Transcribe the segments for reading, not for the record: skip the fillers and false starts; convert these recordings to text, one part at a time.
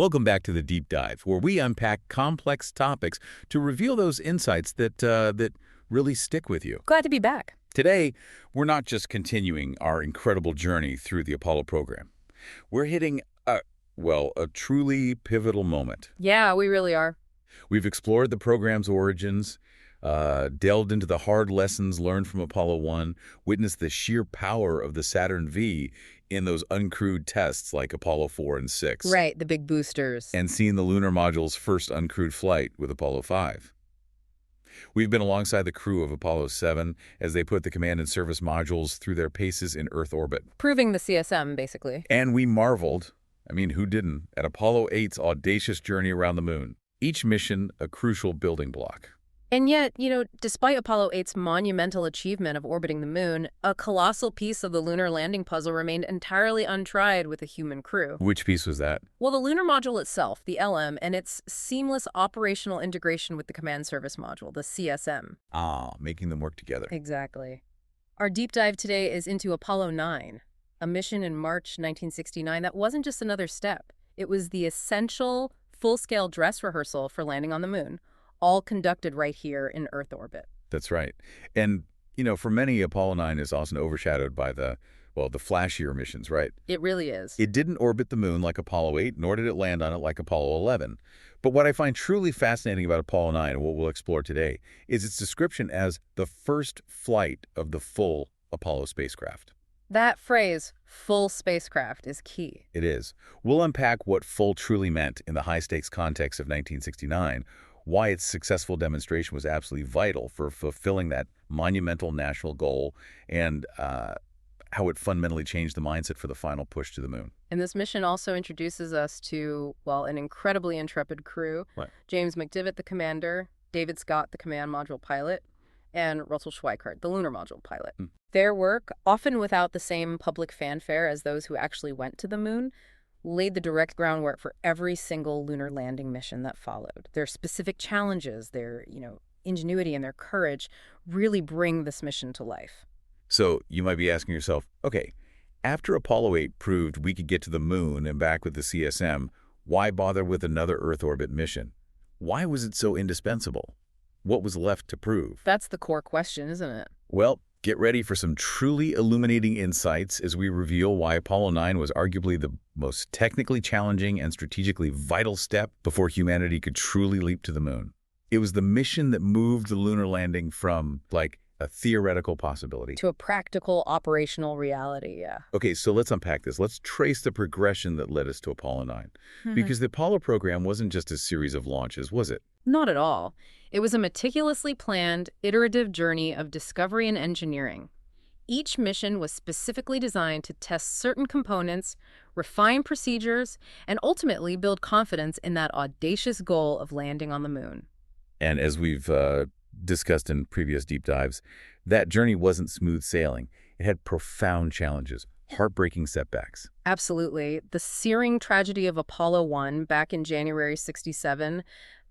Welcome back to the Deep Dive, where we unpack complex topics to reveal those insights that really stick with you. Glad to be back. Today, we're not just continuing our incredible journey through the Apollo program. We're hitting a truly pivotal moment. Yeah, we really are. We've explored the program's origins, delved into the hard lessons learned from Apollo 1, witnessed the sheer power of the Saturn V in those uncrewed tests like Apollo 4 and 6. Right, the big boosters. And seen the lunar module's first uncrewed flight with Apollo 5. We've been alongside the crew of Apollo 7 as they put the command and service modules through their paces in Earth orbit. Proving the CSM, basically. And we marveled, who didn't, at Apollo 8's audacious journey around the moon. Each mission a crucial building block. And yet, despite Apollo 8's monumental achievement of orbiting the moon, a colossal piece of the lunar landing puzzle remained entirely untried with a human crew. Which piece was that? Well, the lunar module itself, the LM, and its seamless operational integration with the command service module, the CSM. Making them work together. Exactly. Our deep dive today is into Apollo 9, a mission in March 1969 that wasn't just another step. It was the essential, full-scale dress rehearsal for landing on the moon, all conducted right here in Earth orbit. That's right. And, for many, Apollo 9 is often overshadowed by the flashier missions, right? It really is. It didn't orbit the moon like Apollo 8, nor did it land on it like Apollo 11. But what I find truly fascinating about Apollo 9, and what we'll explore today, is its description as the first flight of the full Apollo spacecraft. That phrase, full spacecraft, is key. It is. We'll unpack what full truly meant in the high-stakes context of 1969, why its successful demonstration was absolutely vital for fulfilling that monumental national goal, and how it fundamentally changed the mindset for the final push to the moon. And this mission also introduces us to, an incredibly intrepid crew. Right. James McDivitt, the commander, David Scott, the command module pilot, and Russell Schweickart, the lunar module pilot. Their work, often without the same public fanfare as those who actually went to the moon, laid the direct groundwork for every single lunar landing mission that followed. Their specific challenges, their, ingenuity and their courage really bring this mission to life. So you might be asking yourself, okay, after Apollo 8 proved we could get to the moon and back with the CSM, why bother with another Earth orbit mission? Why was it so indispensable? What was left to prove? That's the core question, isn't it? Well, get ready for some truly illuminating insights as we reveal why Apollo 9 was arguably the most technically challenging and strategically vital step before humanity could truly leap to the moon. It was the mission that moved the lunar landing from, a theoretical possibility to a practical, operational reality, yeah. Okay, so let's unpack this. Let's trace the progression that led us to Apollo 9. Because the Apollo program wasn't just a series of launches, was it? Not at all. It was a meticulously planned, iterative journey of discovery and engineering. Each mission was specifically designed to test certain components, refine procedures, and ultimately build confidence in that audacious goal of landing on the moon. And as we've discussed in previous deep dives, that journey wasn't smooth sailing. It had profound challenges, heartbreaking setbacks. Absolutely. The searing tragedy of Apollo 1 back in January 1967,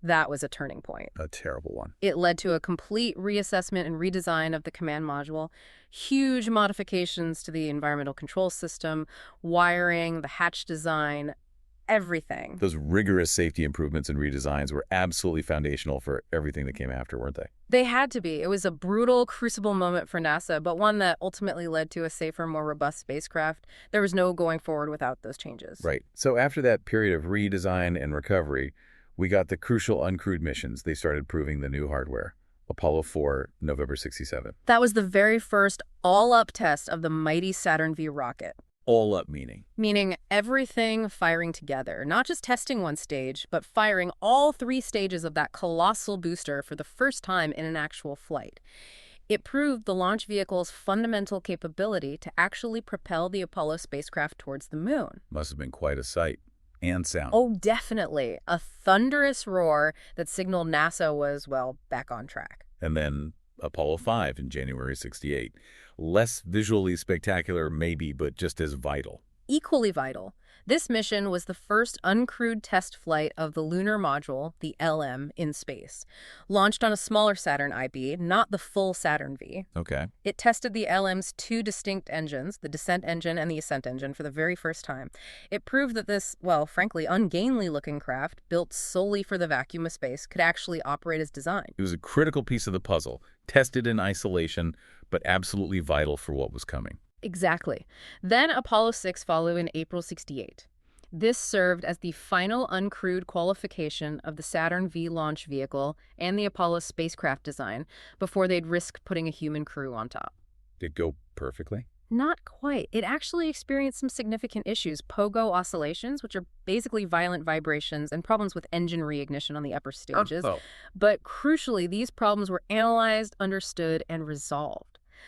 that was a turning point. A terrible one. It led to a complete reassessment and redesign of the command module, huge modifications to the environmental control system, wiring, the hatch design, everything. Those rigorous safety improvements and redesigns were absolutely foundational for everything that came after, weren't they? They had to be. It was a brutal, crucible moment for NASA, but one that ultimately led to a safer, more robust spacecraft. There was no going forward without those changes. Right. So after that period of redesign and recovery, we got the crucial uncrewed missions. They started proving the new hardware. Apollo 4, November 1967. That was the very first all-up test of the mighty Saturn V rocket. All up meaning? Meaning everything firing together, not just testing one stage, but firing all three stages of that colossal booster for the first time in an actual flight. It proved the launch vehicle's fundamental capability to actually propel the Apollo spacecraft towards the moon. Must have been quite a sight. And sound. Oh, definitely. A thunderous roar that signaled NASA was, back on track. And then Apollo 5 in January 1968. Less visually spectacular, maybe, but just as vital. Equally vital. This mission was the first uncrewed test flight of the lunar module, the LM, in space. Launched on a smaller Saturn IB, not the full Saturn V. Okay. It tested the LM's two distinct engines, the descent engine and the ascent engine, for the very first time. It proved that this, well, frankly, ungainly-looking craft, built solely for the vacuum of space, could actually operate as designed. It was a critical piece of the puzzle, tested in isolation, but absolutely vital for what was coming. Exactly. Then Apollo 6 followed in April '68. This served as the final uncrewed qualification of the Saturn V launch vehicle and the Apollo spacecraft design before they'd risk putting a human crew on top. Did it go perfectly? Not quite. It actually experienced some significant issues. Pogo oscillations, which are basically violent vibrations, and problems with engine reignition on the upper stages. But crucially, these problems were analyzed, understood, and resolved.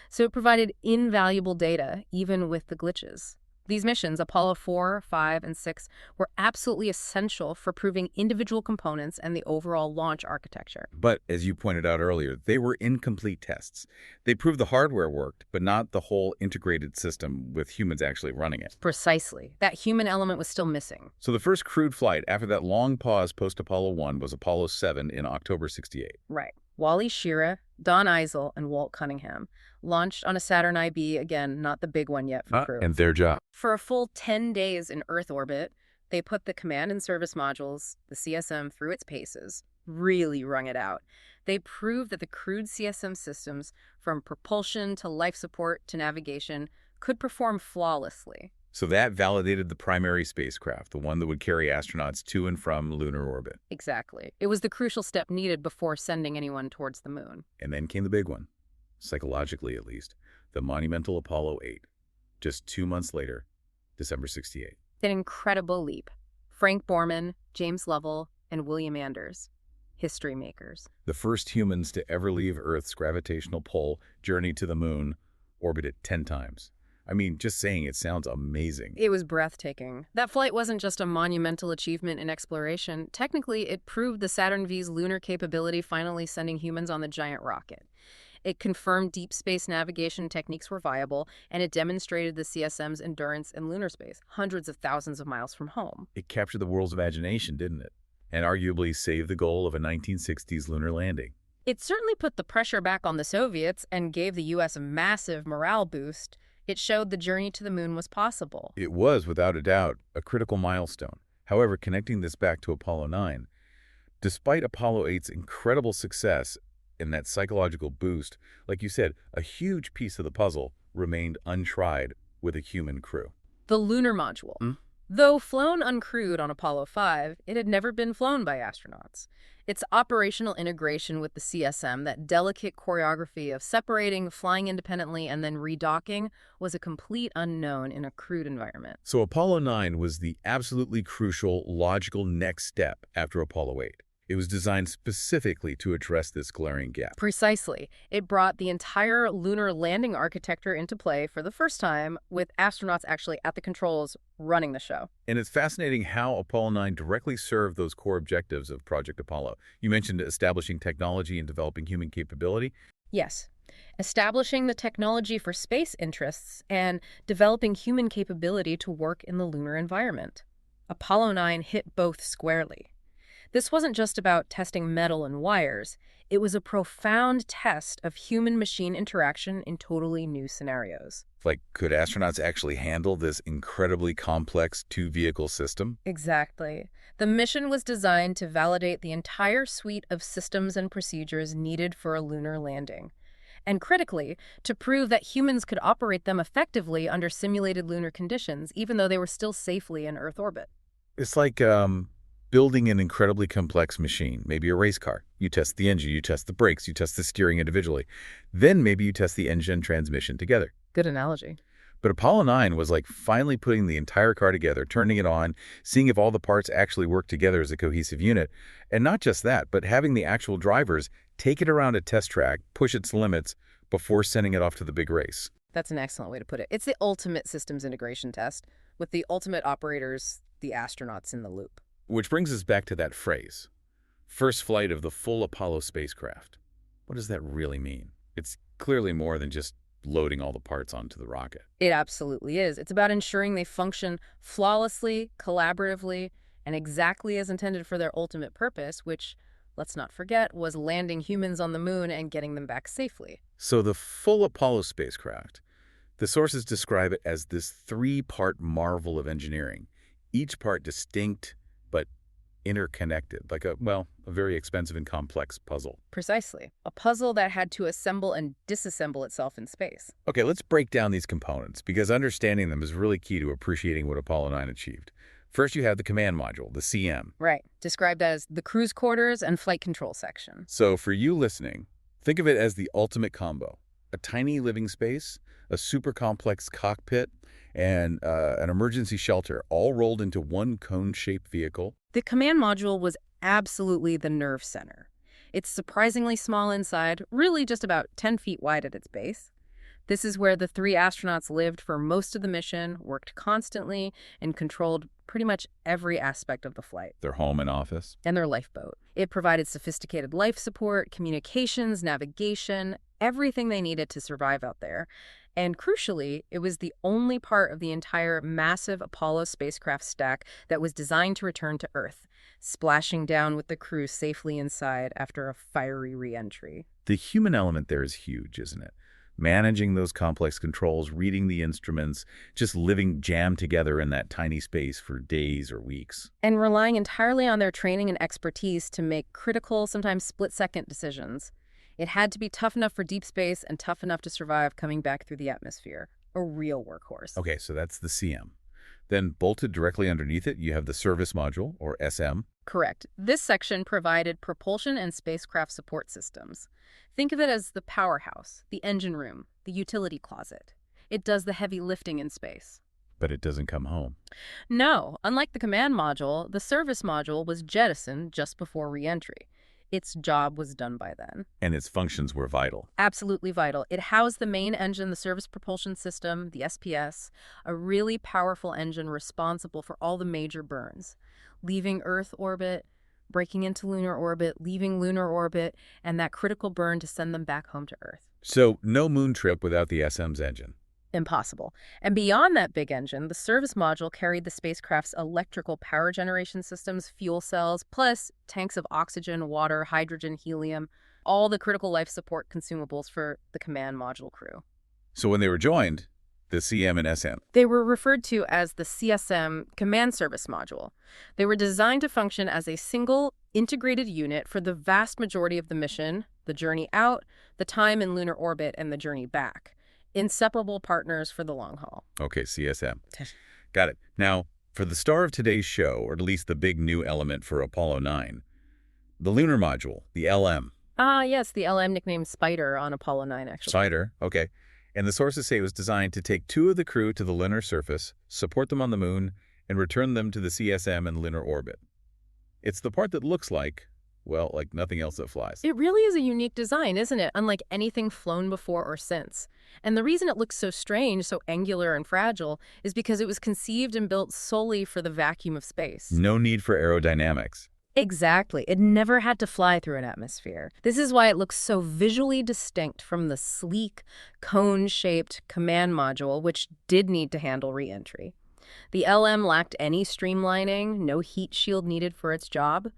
So it provided invaluable data, even with the glitches. These missions, Apollo 4, 5, and 6, were absolutely essential for proving individual components and the overall launch architecture. But, as you pointed out earlier, they were incomplete tests. They proved the hardware worked, but not the whole integrated system with humans actually running it. Precisely. That human element was still missing. So the first crewed flight after that long pause post-Apollo 1 was Apollo 7 in October '68. Right. Wally Schirra, Don Eisel, and Walt Cunningham launched on a Saturn IB, again, not the big one yet for crew. And their job. For a full 10 days in Earth orbit, they put the command and service modules, the CSM, through its paces, really wrung it out. They proved that the crewed CSM systems, from propulsion to life support to navigation, could perform flawlessly. So that validated the primary spacecraft, the one that would carry astronauts to and from lunar orbit. Exactly. It was the crucial step needed before sending anyone towards the moon. And then came the big one, psychologically at least, the monumental Apollo 8. Just 2 months later, December '68. An incredible leap. Frank Borman, James Lovell, and William Anders, history makers. The first humans to ever leave Earth's gravitational pull, journey to the moon, orbited 10 times. I mean, just saying it sounds amazing. It was breathtaking. That flight wasn't just a monumental achievement in exploration. Technically, it proved the Saturn V's lunar capability, finally sending humans on the giant rocket. It confirmed deep space navigation techniques were viable, and it demonstrated the CSM's endurance in lunar space, hundreds of thousands of miles from home. It captured the world's imagination, didn't it? And arguably saved the goal of a 1960s lunar landing. It certainly put the pressure back on the Soviets and gave the U.S. a massive morale boost. It showed the journey to the moon was possible. It was, without a doubt, a critical milestone. However, connecting this back to Apollo 9, despite Apollo 8's incredible success and that psychological boost, like you said, a huge piece of the puzzle remained untried with a human crew. The lunar module. Though flown uncrewed on Apollo 5, it had never been flown by astronauts. Its operational integration with the CSM, that delicate choreography of separating, flying independently, and then redocking, was a complete unknown in a crewed environment. So Apollo 9 was the absolutely crucial, logical next step after Apollo 8. It was designed specifically to address this glaring gap. Precisely. It brought the entire lunar landing architecture into play for the first time, with astronauts actually at the controls running the show. And it's fascinating how Apollo 9 directly served those core objectives of Project Apollo. You mentioned establishing technology and developing human capability. Yes. Establishing the technology for space interests and developing human capability to work in the lunar environment. Apollo 9 hit both squarely. This wasn't just about testing metal and wires. It was a profound test of human-machine interaction in totally new scenarios. Like, could astronauts actually handle this incredibly complex two-vehicle system? Exactly. The mission was designed to validate the entire suite of systems and procedures needed for a lunar landing. And critically, to prove that humans could operate them effectively under simulated lunar conditions, even though they were still safely in Earth orbit. It's like, building an incredibly complex machine, maybe a race car. You test the engine, you test the brakes, you test the steering individually. Then maybe you test the engine and transmission together. Good analogy. But Apollo 9 was like finally putting the entire car together, turning it on, seeing if all the parts actually work together as a cohesive unit. And not just that, but having the actual drivers take it around a test track, push its limits before sending it off to the big race. That's an excellent way to put it. It's the ultimate systems integration test, with the ultimate operators, the astronauts, in the loop. Which brings us back to that phrase, first flight of the full Apollo spacecraft. What does that really mean? It's clearly more than just loading all the parts onto the rocket. It absolutely is. It's about ensuring they function flawlessly, collaboratively, and exactly as intended for their ultimate purpose, which, let's not forget, was landing humans on the moon and getting them back safely. So the full Apollo spacecraft, the sources describe it as this three-part marvel of engineering, each part distinct but interconnected, like a very expensive and complex puzzle. Precisely. A puzzle that had to assemble and disassemble itself in space. Okay, let's break down these components, because understanding them is really key to appreciating what Apollo 9 achieved. First, you have the command module, the CM. Right. Described as the cruise quarters and flight control section. So for you listening, think of it as the ultimate combo. A tiny living space, a super complex cockpit, and an emergency shelter, all rolled into one cone-shaped vehicle. The command module was absolutely the nerve center. It's surprisingly small inside, really just about 10 feet wide at its base. This is where the 3 astronauts lived for most of the mission, worked constantly, and controlled pretty much every aspect of the flight. Their home and office. And their lifeboat. It provided sophisticated life support, communications, navigation, everything they needed to survive out there. And crucially, it was the only part of the entire massive Apollo spacecraft stack that was designed to return to Earth, splashing down with the crew safely inside after a fiery re-entry. The human element there is huge, isn't it? Managing those complex controls, reading the instruments, just living jammed together in that tiny space for days or weeks. And relying entirely on their training and expertise to make critical, sometimes split-second decisions. It had to be tough enough for deep space and tough enough to survive coming back through the atmosphere. A real workhorse. Okay, so that's the CM. Then bolted directly underneath it, you have the service module, or SM. Correct. This section provided propulsion and spacecraft support systems. Think of it as the powerhouse, the engine room, the utility closet. It does the heavy lifting in space. But it doesn't come home. No, unlike the command module, the service module was jettisoned just before re-entry. Its job was done by then. And its functions were vital. Absolutely vital. It housed the main engine, the Service Propulsion System, the SPS, a really powerful engine responsible for all the major burns. Leaving Earth orbit, breaking into lunar orbit, leaving lunar orbit, and that critical burn to send them back home to Earth. So no moon trip without the SM's engine. Impossible. And beyond that big engine, the service module carried the spacecraft's electrical power generation systems, fuel cells, plus tanks of oxygen, water, hydrogen, helium, all the critical life support consumables for the command module crew. So when they were joined, the CM and SM. They were referred to as the CSM Command Service Module. They were designed to function as a single, integrated unit for the vast majority of the mission, the journey out, the time in lunar orbit, and the journey back. Inseparable partners for the long haul. Okay, CSM. Got it. Now, for the star of today's show, or at least the big new element for Apollo 9, the lunar module, the LM. Ah, yes, the LM nicknamed Spider on Apollo 9, actually. Spider, okay. And the sources say it was designed to take 2 of the crew to the lunar surface, support them on the moon, and return them to the CSM in lunar orbit. It's the part that looks like nothing else that flies. It really is a unique design, isn't it? Unlike anything flown before or since. And the reason it looks so strange, so angular and fragile, is because it was conceived and built solely for the vacuum of space. No need for aerodynamics. Exactly. It never had to fly through an atmosphere. This is why it looks so visually distinct from the sleek, cone-shaped command module, which did need to handle re-entry. The LM lacked any streamlining, no heat shield needed for its job.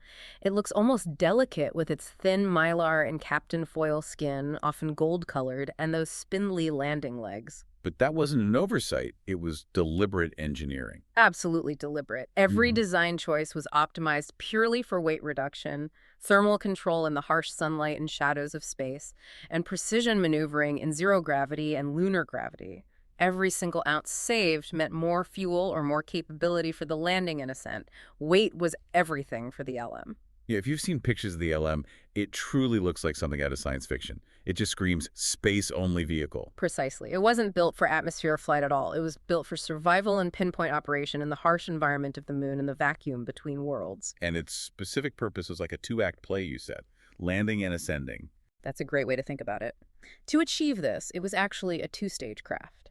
It looks almost delicate with its thin mylar and captain foil skin, often gold-colored, and those spindly landing legs. But that wasn't an oversight. It was deliberate engineering. Absolutely deliberate. Every design choice was optimized purely for weight reduction, thermal control in the harsh sunlight and shadows of space, and precision maneuvering in zero gravity and lunar gravity. Every single ounce saved meant more fuel or more capability for the landing and ascent. Weight was everything for the LM. Yeah, if you've seen pictures of the LM, it truly looks like something out of science fiction. It just screams space-only vehicle. Precisely. It wasn't built for atmosphere flight at all. It was built for survival and pinpoint operation in the harsh environment of the moon and the vacuum between worlds. And its specific purpose was like a 2-act play, you said. Landing and ascending. That's a great way to think about it. To achieve this, it was actually a 2-stage craft.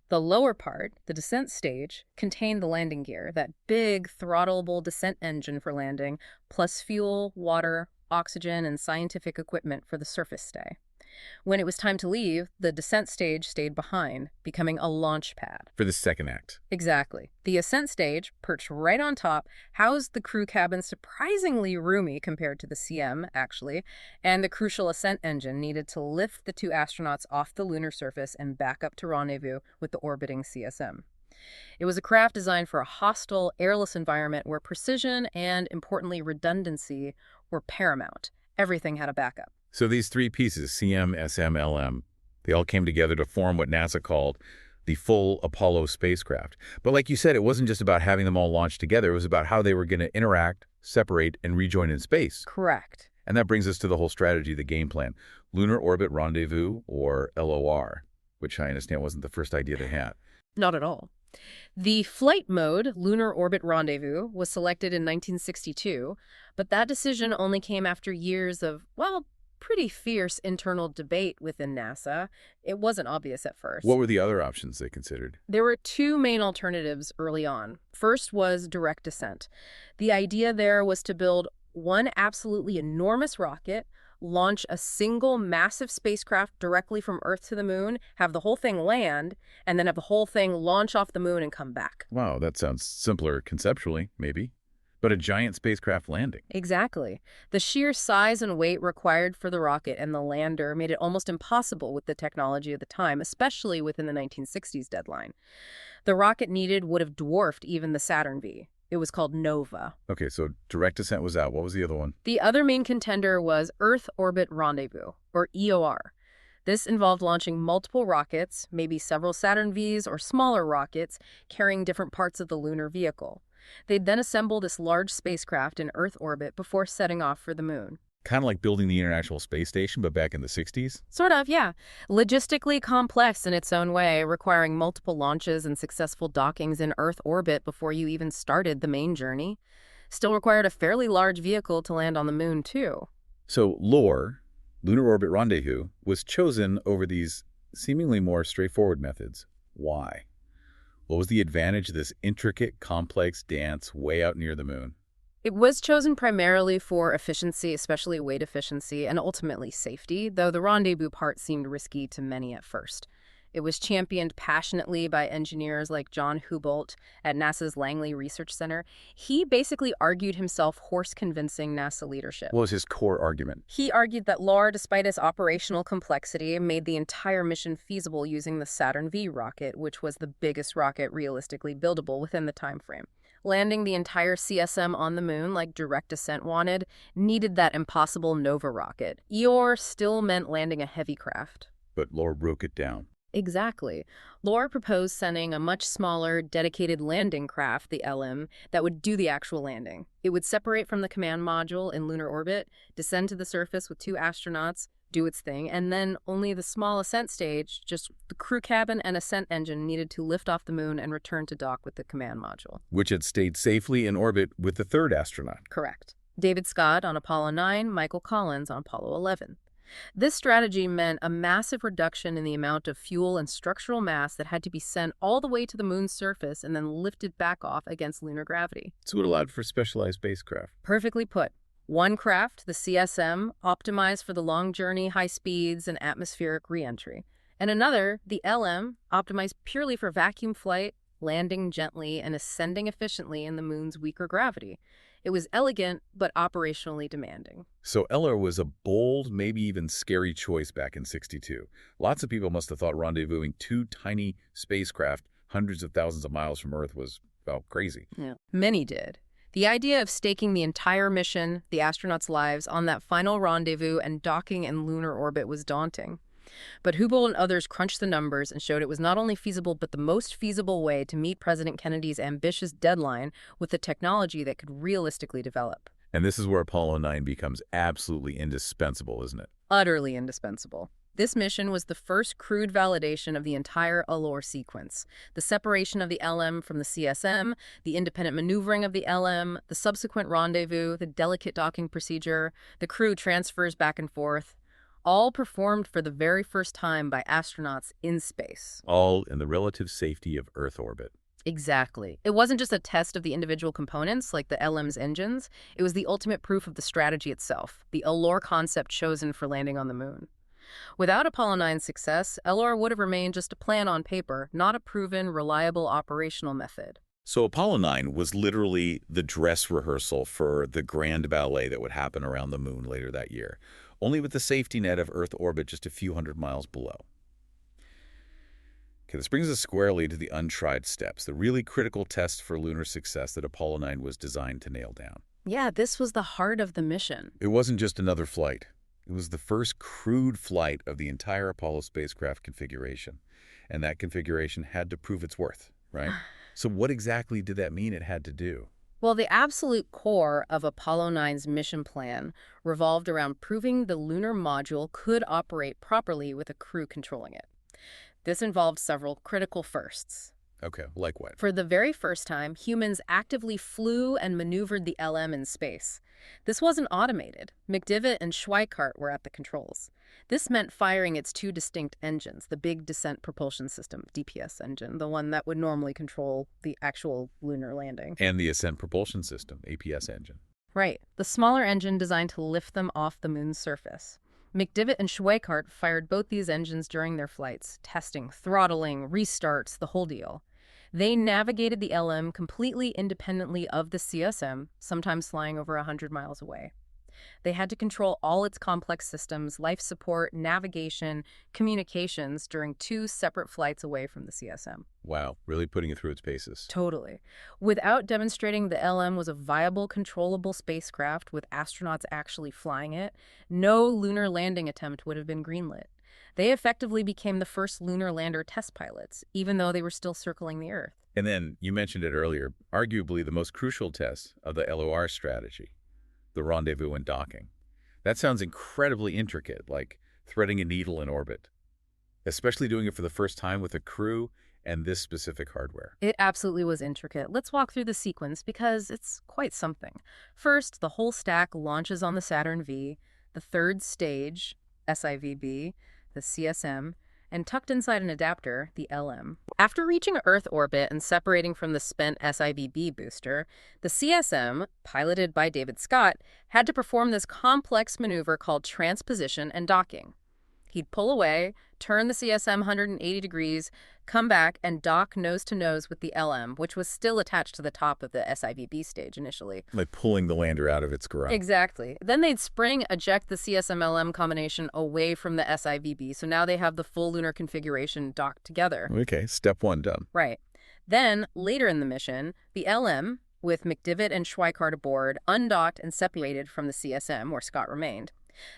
The lower part, the descent stage, contained the landing gear, that big, throttleable descent engine for landing, plus fuel, water, oxygen, and scientific equipment for the surface stay. When it was time to leave, the descent stage stayed behind, becoming a launch pad. For the second act. Exactly. The ascent stage, perched right on top, housed the crew cabin surprisingly roomy compared to the CM, actually, and the crucial ascent engine needed to lift the two astronauts off the lunar surface and back up to rendezvous with the orbiting CSM. It was a craft designed for a hostile, airless environment where precision and, importantly, redundancy were paramount. Everything had a backup. So these three pieces, CM, SM, LM, they all came together to form what NASA called the full Apollo spacecraft. But like you said, it wasn't just about having them all launched together. It was about how they were going to interact, separate, and rejoin in space. Correct. And that brings us to the whole strategy, the game plan. Lunar Orbit Rendezvous, or LOR, which I understand wasn't the first idea they had. Not at all. The flight mode, Lunar Orbit Rendezvous, was selected in 1962, but that decision only came after years of, well, pretty fierce internal debate within NASA. It wasn't obvious at first. What were the other options they considered? There were two main alternatives early on. First was direct descent. The idea there was to build one absolutely enormous rocket, launch a single massive spacecraft directly from Earth to the moon, have the whole thing land, and then have the whole thing launch off the moon and come back. Wow, that sounds simpler conceptually, maybe. But a giant spacecraft landing. Exactly. The sheer size and weight required for the rocket and the lander made it almost impossible with the technology of the time, especially within the 1960s deadline. The rocket needed would have dwarfed even the Saturn V. It was called NOVA. Okay, so direct descent was out. What was the other one? The other main contender was Earth Orbit Rendezvous, or EOR. This involved launching multiple rockets, maybe several Saturn Vs or smaller rockets, carrying different parts of the lunar vehicle. They'd then assemble this large spacecraft in Earth orbit before setting off for the moon. Kind of like building the International Space Station, but back in the 60s? Sort of, yeah. Logistically complex in its own way, requiring multiple launches and successful dockings in Earth orbit before you even started the main journey. Still required a fairly large vehicle to land on the moon, too. So LOR, Lunar Orbit Rendezvous, was chosen over these seemingly more straightforward methods. Why? What was the advantage of this intricate, complex dance way out near the moon? It was chosen primarily for efficiency, especially weight efficiency, and ultimately safety, though the rendezvous part seemed risky to many at first. It was championed passionately by engineers like John Houbolt at NASA's Langley Research Center. He basically argued himself horse-convincing NASA leadership. What was his core argument? He argued that LOR, despite its operational complexity, made the entire mission feasible using the Saturn V rocket, which was the biggest rocket realistically buildable within the time frame. Landing the entire CSM on the moon, like direct descent wanted, needed that impossible NOVA rocket. EOR still meant landing a heavy craft. But LOR broke it down. Exactly. LOR proposed sending a much smaller, dedicated landing craft, the LM, that would do the actual landing. It would separate from the command module in lunar orbit, descend to the surface with two astronauts, do its thing, and then only the small ascent stage, just the crew cabin and ascent engine, needed to lift off the moon and return to dock with the command module. Which had stayed safely in orbit with the third astronaut. Correct. David Scott on Apollo 9, Michael Collins on Apollo 11. This strategy meant a massive reduction in the amount of fuel and structural mass that had to be sent all the way to the moon's surface and then lifted back off against lunar gravity. So it allowed for specialized spacecraft. Perfectly put. One craft, the CSM, optimized for the long journey, high speeds, and atmospheric reentry. And another, the LM, optimized purely for vacuum flight, landing gently, and ascending efficiently in the moon's weaker gravity. It was elegant, but operationally demanding. So LOR was a bold, maybe even scary choice back in '62. Lots of people must have thought rendezvousing two tiny spacecraft hundreds of thousands of miles from Earth was, well, crazy. Yeah. Many did. The idea of staking the entire mission, the astronauts' lives, on that final rendezvous and docking in lunar orbit was daunting. But Houbolt and others crunched the numbers and showed it was not only feasible, but the most feasible way to meet President Kennedy's ambitious deadline with the technology that could realistically develop. And this is where Apollo 9 becomes absolutely indispensable, isn't it? Utterly indispensable. This mission was the first crude validation of the entire LOR sequence. The separation of the LM from the CSM, the independent maneuvering of the LM, the subsequent rendezvous, the delicate docking procedure, the crew transfers back and forth, all performed for the very first time by astronauts in space. All in the relative safety of Earth orbit. Exactly. It wasn't just a test of the individual components, like the LM's engines. It was the ultimate proof of the strategy itself, the LOR concept chosen for landing on the moon. Without Apollo 9's success, LR would have remained just a plan on paper, not a proven, reliable operational method. So Apollo 9 was literally the dress rehearsal for the grand ballet that would happen around the moon later that year, only with the safety net of Earth orbit just a few hundred miles below. Okay, this brings us squarely to the untried steps, the really critical test for lunar success that Apollo 9 was designed to nail down. Yeah, this was the heart of the mission. It wasn't just another flight. It was the first crewed flight of the entire Apollo spacecraft configuration. And that configuration had to prove its worth, right? So what exactly did that mean it had to do? Well, the absolute core of Apollo 9's mission plan revolved around proving the lunar module could operate properly with a crew controlling it. This involved several critical firsts. Okay, like what? For the very first time, humans actively flew and maneuvered the LM in space. This wasn't automated. McDivitt and Schweikart were at the controls. This meant firing its two distinct engines, the Big Descent Propulsion System, DPS engine, the one that would normally control the actual lunar landing. And the Ascent Propulsion System, APS engine. Right, the smaller engine designed to lift them off the moon's surface. McDivitt and Schweikart fired both these engines during their flights, testing, throttling, restarts, the whole deal. They navigated the LM completely independently of the CSM, sometimes flying over 100 miles away. They had to control all its complex systems, life support, navigation, communications during 2 separate flights away from the CSM. Wow, really putting it through its paces. Totally. Without demonstrating the LM was a viable, controllable spacecraft with astronauts actually flying it, no lunar landing attempt would have been greenlit. They effectively became the first lunar lander test pilots, even though they were still circling the Earth. And then, you mentioned it earlier, arguably the most crucial test of the LOR strategy, the rendezvous and docking. That sounds incredibly intricate, like threading a needle in orbit, especially doing it for the first time with a crew and this specific hardware. It absolutely was intricate. Let's walk through the sequence because it's quite something. First, the whole stack launches on the Saturn V, the third stage, SIVB, the CSM, and tucked inside an adapter, the LM. After reaching Earth orbit and separating from the spent SIVB booster, the CSM, piloted by David Scott, had to perform this complex maneuver called transposition and docking. He'd pull away, turn the CSM 180 degrees, come back, and dock nose-to-nose with the LM, which was still attached to the top of the SIVB stage initially. Like pulling the lander out of its garage. Exactly. Then they'd spring eject the CSM-LM combination away from the SIVB, so now they have the full lunar configuration docked together. Okay, step 1 done. Right. Then, later in the mission, the LM, with McDivitt and Schweikart aboard, undocked and separated from the CSM, where Scott remained.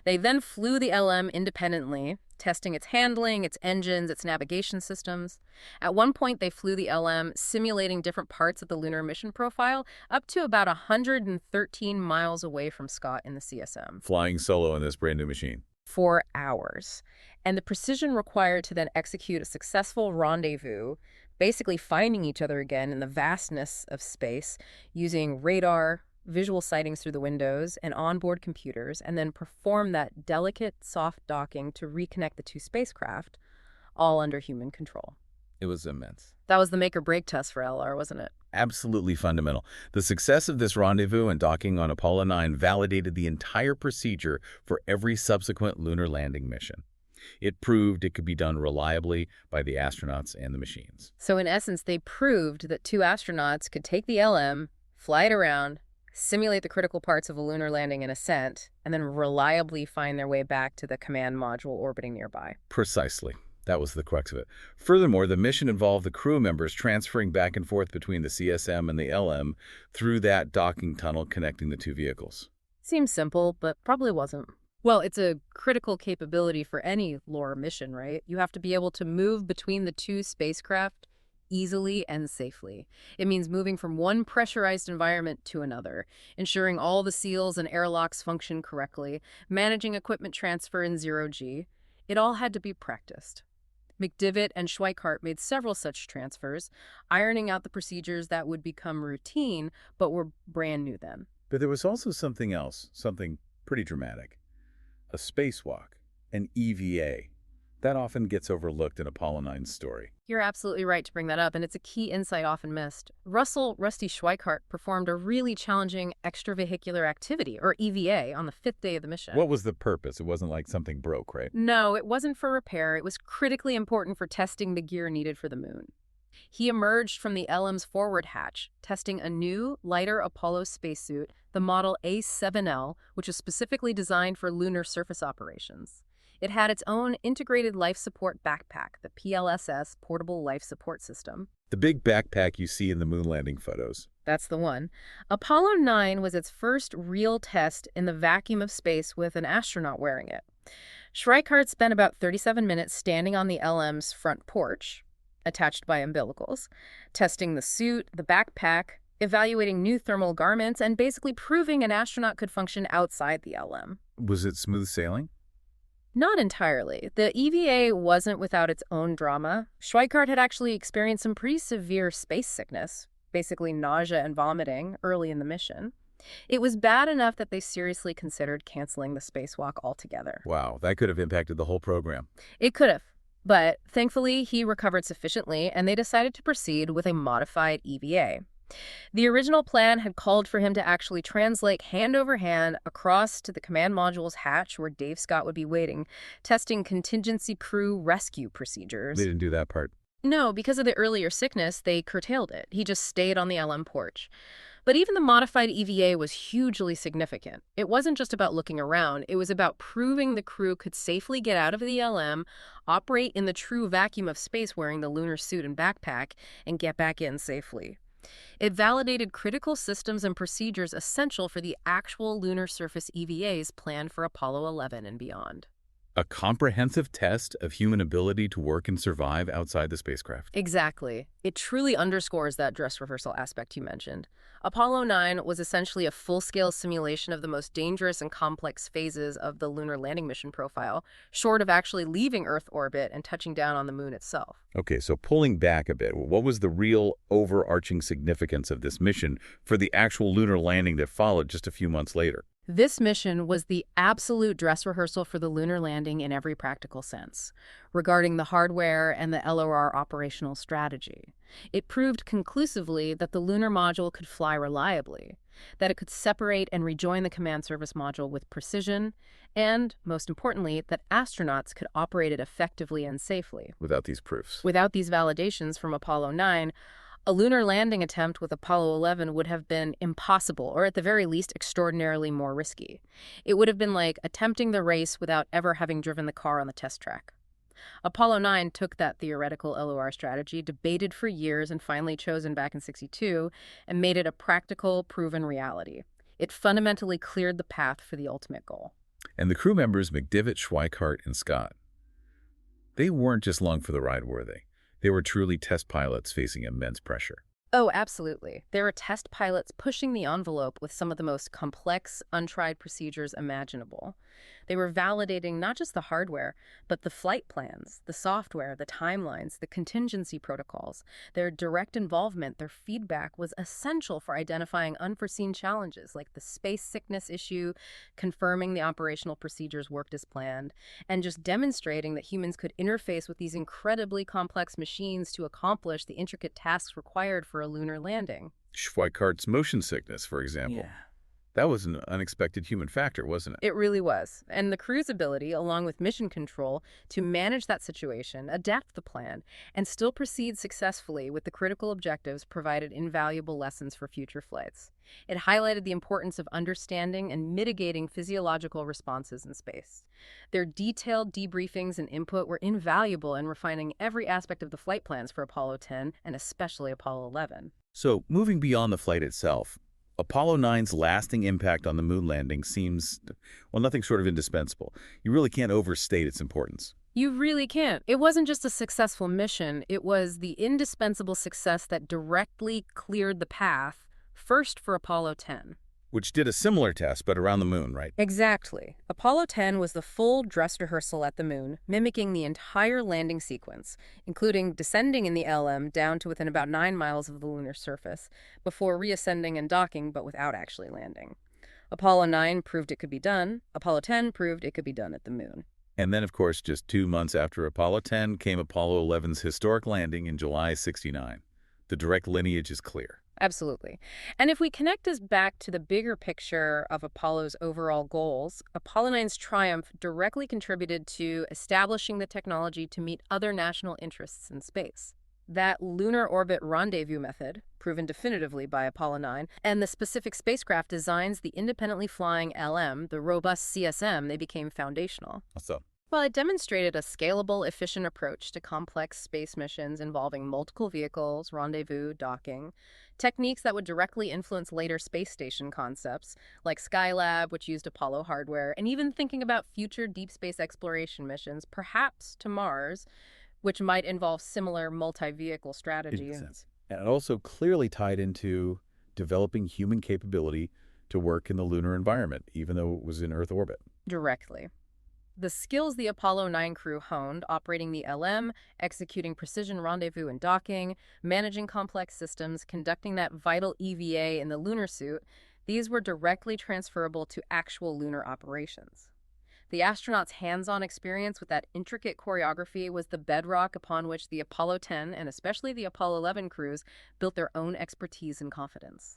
They then flew the LM independently, testing its handling, its engines, its navigation systems. At one point, they flew the LM, simulating different parts of the lunar mission profile, up to about 113 miles away from Scott in the CSM. Flying solo in this brand new machine. 4 hours. And the precision required to then execute a successful rendezvous, basically finding each other again in the vastness of space, using radar, visual sightings through the windows, and onboard computers, and then perform that delicate, soft docking to reconnect the two spacecraft, all under human control. It was immense. That was the make-or-break test for LR, wasn't it? Absolutely fundamental. The success of this rendezvous and docking on Apollo 9 validated the entire procedure for every subsequent lunar landing mission. It proved it could be done reliably by the astronauts and the machines. So in essence, they proved that 2 astronauts could take the LM, fly it around, simulate the critical parts of a lunar landing and ascent, and then reliably find their way back to the command module orbiting nearby. Precisely. That was the crux of it. Furthermore, the mission involved the crew members transferring back and forth between the CSM and the LM through that docking tunnel connecting the 2 vehicles. Seems simple, but probably wasn't. Well, it's a critical capability for any LOR mission, right? You have to be able to move between the 2 spacecraft easily and safely. It means moving from one pressurized environment to another, ensuring all the seals and airlocks function correctly, managing equipment transfer in zero-G. It all had to be practiced. McDivitt and Schweikart made several such transfers, ironing out the procedures that would become routine, but were brand new then. But there was also something else, something pretty dramatic. A spacewalk, an EVA. That often gets overlooked in Apollo 9's story. You're absolutely right to bring that up, and it's a key insight often missed. Rusty Schweickart performed a really challenging extravehicular activity, or EVA, on the 5th day of the mission. What was the purpose? It wasn't like something broke, right? No, it wasn't for repair. It was critically important for testing the gear needed for the moon. He emerged from the LM's forward hatch, testing a new, lighter Apollo spacesuit, the model A7L, which is specifically designed for lunar surface operations. It had its own integrated life support backpack, the PLSS Portable Life Support System. The big backpack you see in the moon landing photos. That's the one. Apollo 9 was its first real test in the vacuum of space with an astronaut wearing it. Schweickart spent about 37 minutes standing on the LM's front porch, attached by umbilicals, testing the suit, the backpack, evaluating new thermal garments, and basically proving an astronaut could function outside the LM. Was it smooth sailing? Not entirely. The EVA wasn't without its own drama. Schweickart had actually experienced some pretty severe space sickness, basically nausea and vomiting, early in the mission. It was bad enough that they seriously considered canceling the spacewalk altogether. Wow, that could have impacted the whole program. It could have, but thankfully he recovered sufficiently and they decided to proceed with a modified EVA. The original plan had called for him to actually translate hand over hand across to the command module's hatch where Dave Scott would be waiting, testing contingency crew rescue procedures. They didn't do that part. No, because of the earlier sickness, they curtailed it. He just stayed on the LM porch. But even the modified EVA was hugely significant. It wasn't just about looking around. It was about proving the crew could safely get out of the LM, operate in the true vacuum of space wearing the lunar suit and backpack, and get back in safely. It validated critical systems and procedures essential for the actual lunar surface EVAs planned for Apollo 11 and beyond. A comprehensive test of human ability to work and survive outside the spacecraft. Exactly. It truly underscores that dress rehearsal aspect you mentioned. Apollo 9 was essentially a full-scale simulation of the most dangerous and complex phases of the lunar landing mission profile, short of actually leaving Earth orbit and touching down on the moon itself. Okay, so pulling back a bit, what was the real overarching significance of this mission for the actual lunar landing that followed just a few months later? This mission was the absolute dress rehearsal for the lunar landing in every practical sense, regarding the hardware and the LOR operational strategy. It proved conclusively that the lunar module could fly reliably, that it could separate and rejoin the command service module with precision, and, most importantly, that astronauts could operate it effectively and safely. Without these proofs. Without these validations from Apollo 9, a lunar landing attempt with Apollo 11 would have been impossible, or at the very least, extraordinarily more risky. It would have been like attempting the race without ever having driven the car on the test track. Apollo 9 took that theoretical LOR strategy, debated for years, and finally chosen back in '62, and made it a practical, proven reality. It fundamentally cleared the path for the ultimate goal. And the crew members, McDivitt, Schweickart, and Scott, they weren't just along for the ride, were they? They were truly test pilots facing immense pressure. Oh, absolutely. There were test pilots pushing the envelope with some of the most complex, untried procedures imaginable. They were validating not just the hardware, but the flight plans, the software, the timelines, the contingency protocols. Their direct involvement, their feedback was essential for identifying unforeseen challenges like the space sickness issue, confirming the operational procedures worked as planned, and just demonstrating that humans could interface with these incredibly complex machines to accomplish the intricate tasks required for a lunar landing. Schweikart's motion sickness, for example. Yeah. That was an unexpected human factor, wasn't it? It really was. And the crew's ability, along with mission control, to manage that situation, adapt the plan, and still proceed successfully with the critical objectives provided invaluable lessons for future flights. It highlighted the importance of understanding and mitigating physiological responses in space. Their detailed debriefings and input were invaluable in refining every aspect of the flight plans for Apollo 10 and especially Apollo 11. So, moving beyond the flight itself, Apollo 9's lasting impact on the moon landing seems, well, nothing short of indispensable. You really can't overstate its importance. You really can't. It wasn't just a successful mission. It was the indispensable success that directly cleared the path, first for Apollo 10. Which did a similar test, but around the moon, right? Exactly. Apollo 10 was the full dress rehearsal at the moon, mimicking the entire landing sequence, including descending in the LM down to within about 9 miles of the lunar surface, before reascending and docking, but without actually landing. Apollo 9 proved it could be done. Apollo 10 proved it could be done at the moon. And then, of course, just 2 months after Apollo 10 came Apollo 11's historic landing in July '69. The direct lineage is clear. Absolutely. And if we connect this back to the bigger picture of Apollo's overall goals, Apollo 9's triumph directly contributed to establishing the technology to meet other national interests in space. That lunar orbit rendezvous method, proven definitively by Apollo 9, and the specific spacecraft designs, the independently flying LM, the robust CSM, they became foundational. So, Well, it demonstrated a scalable, efficient approach to complex space missions involving multiple vehicles, rendezvous, docking, techniques that would directly influence later space station concepts, like Skylab, which used Apollo hardware, and even thinking about future deep space exploration missions, perhaps to Mars, which might involve similar multi-vehicle it makes strategies. sense. And it also clearly tied into developing human capability to work in the lunar environment, even though it was in Earth orbit. Directly. The skills the Apollo 9 crew honed, operating the LM, executing precision rendezvous and docking, managing complex systems, conducting that vital EVA in the lunar suit, these were directly transferable to actual lunar operations. The astronauts' hands-on experience with that intricate choreography was the bedrock upon which the Apollo 10 and especially the Apollo 11 crews built their own expertise and confidence.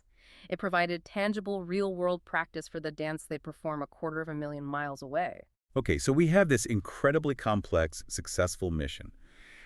It provided tangible, real-world practice for the dance they'd perform 250,000 miles away. Okay, so we have this incredibly complex, successful mission.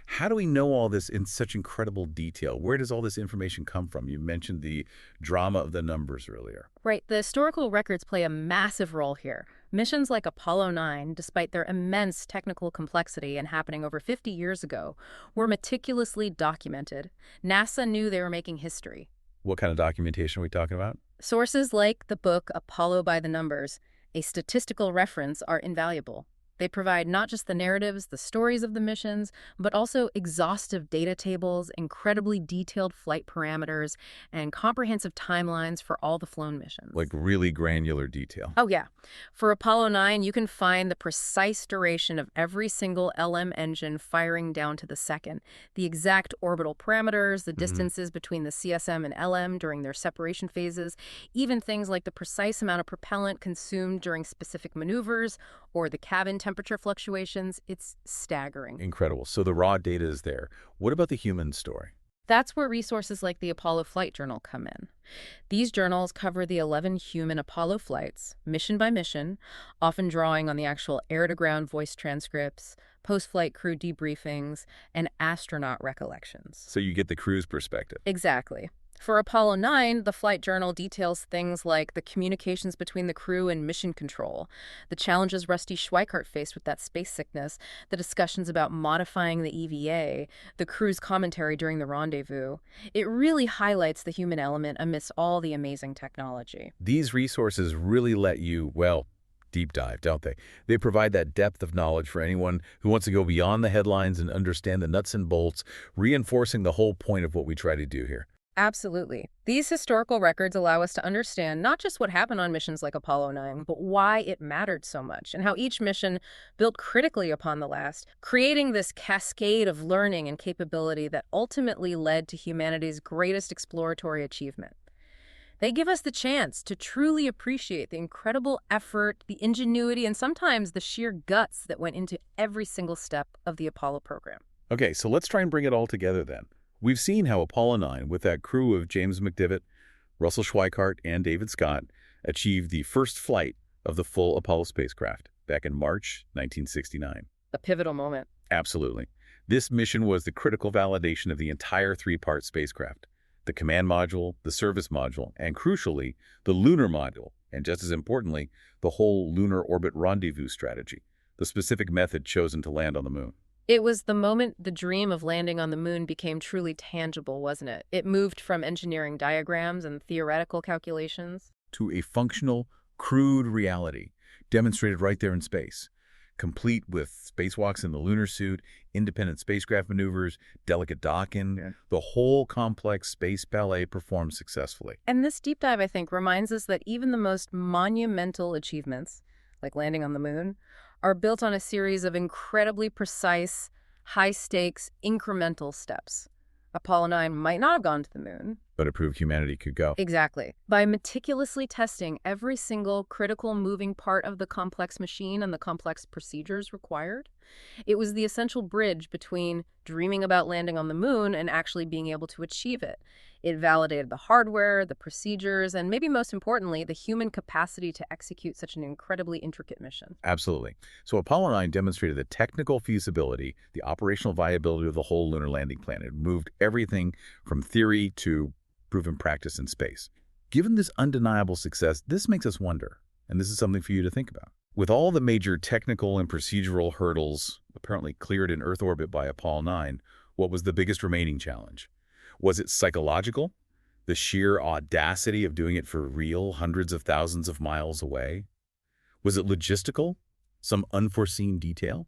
How do we know all this in such incredible detail? Where does all this information come from? You mentioned the drama of the numbers earlier. Right, the historical records play a massive role here. Missions like Apollo 9, despite their immense technical complexity and happening over 50 years ago, were meticulously documented. NASA knew they were making history. What kind of documentation are we talking about? Sources like the book Apollo by the Numbers, a statistical reference, are invaluable. They provide not just the narratives, the stories of the missions, but also exhaustive data tables, incredibly detailed flight parameters, and comprehensive timelines for all the flown missions. Like really granular detail. Oh, yeah. For Apollo 9, you can find the precise duration of every single LM engine firing down to the second, the exact orbital parameters, the distances between the CSM and LM during their separation phases, even things like the precise amount of propellant consumed during specific maneuvers or the cabin temperature fluctuations. It's staggering. Incredible. So the raw data is there. What about the human story? That's where resources like the Apollo Flight Journal come in. These journals cover the 11 human Apollo flights, mission by mission, often drawing on the actual air-to-ground voice transcripts, post-flight crew debriefings, and astronaut recollections. So you get the crew's perspective. Exactly. For Apollo 9, the flight journal details things like the communications between the crew and mission control, the challenges Rusty Schweickart faced with that space sickness, the discussions about modifying the EVA, the crew's commentary during the rendezvous. It really highlights the human element amidst all the amazing technology. These resources really let you, well, deep dive, don't they? They provide that depth of knowledge for anyone who wants to go beyond the headlines and understand the nuts and bolts, reinforcing the whole point of what we try to do here. Absolutely. These historical records allow us to understand not just what happened on missions like Apollo 9, but why it mattered so much and how each mission built critically upon the last, creating this cascade of learning and capability that ultimately led to humanity's greatest exploratory achievement. They give us the chance to truly appreciate the incredible effort, the ingenuity, and sometimes the sheer guts that went into every single step of the Apollo program. Okay, so let's try and bring it all together then. We've seen how Apollo 9, with that crew of James McDivitt, Russell Schweickart, and David Scott, achieved the first flight of the full Apollo spacecraft back in March 1969. A pivotal moment. Absolutely. This mission was the critical validation of the entire three-part spacecraft: the command module, the service module, and crucially, the lunar module, and just as importantly, the whole lunar orbit rendezvous strategy, the specific method chosen to land on the moon. It was the moment the dream of landing on the moon became truly tangible, wasn't it? It moved from engineering diagrams and theoretical calculations To a functional, crude reality, demonstrated right there in space, complete with spacewalks in the lunar suit, independent spacecraft maneuvers, delicate docking. The whole complex space ballet performed successfully. And this deep dive, I think, reminds us that even the most monumental achievements, like landing on the moon, are built on a series of incredibly precise, high-stakes, incremental steps. Apollo 9 might not have gone to the moon. But it proved humanity could go. Exactly. By meticulously testing every single critical moving part of the complex machine and the complex procedures required, it was the essential bridge between dreaming about landing on the moon and actually being able to achieve it. It validated the hardware, the procedures, and maybe most importantly, the human capacity to execute such an incredibly intricate mission. Absolutely. So Apollo 9 demonstrated the technical feasibility, the operational viability of the whole lunar landing plan. It moved everything from theory to proven practice in space. Given this undeniable success, this makes us wonder, and this is something for you to think about. With all the major technical and procedural hurdles apparently cleared in Earth orbit by Apollo 9, what was the biggest remaining challenge? Was it psychological? The sheer audacity of doing it for real, hundreds of thousands of miles away? Was it logistical? Some unforeseen detail?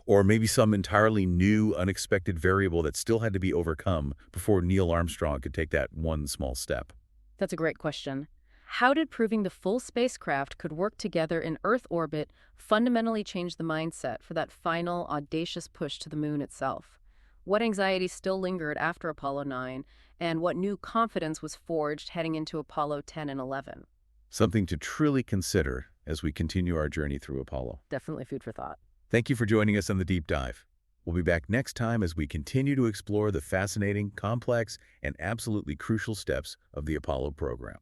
Or maybe some entirely new, unexpected variable that still had to be overcome before Neil Armstrong could take that one small step? That's a great question. How did proving the full spacecraft could work together in Earth orbit fundamentally change the mindset for that final, audacious push to the moon itself? What anxiety still lingered after Apollo 9, and what new confidence was forged heading into Apollo 10 and 11? Something to truly consider as we continue our journey through Apollo. Definitely food for thought. Thank you for joining us on the Deep Dive. We'll be back next time as we continue to explore the fascinating, complex, and absolutely crucial steps of the Apollo program.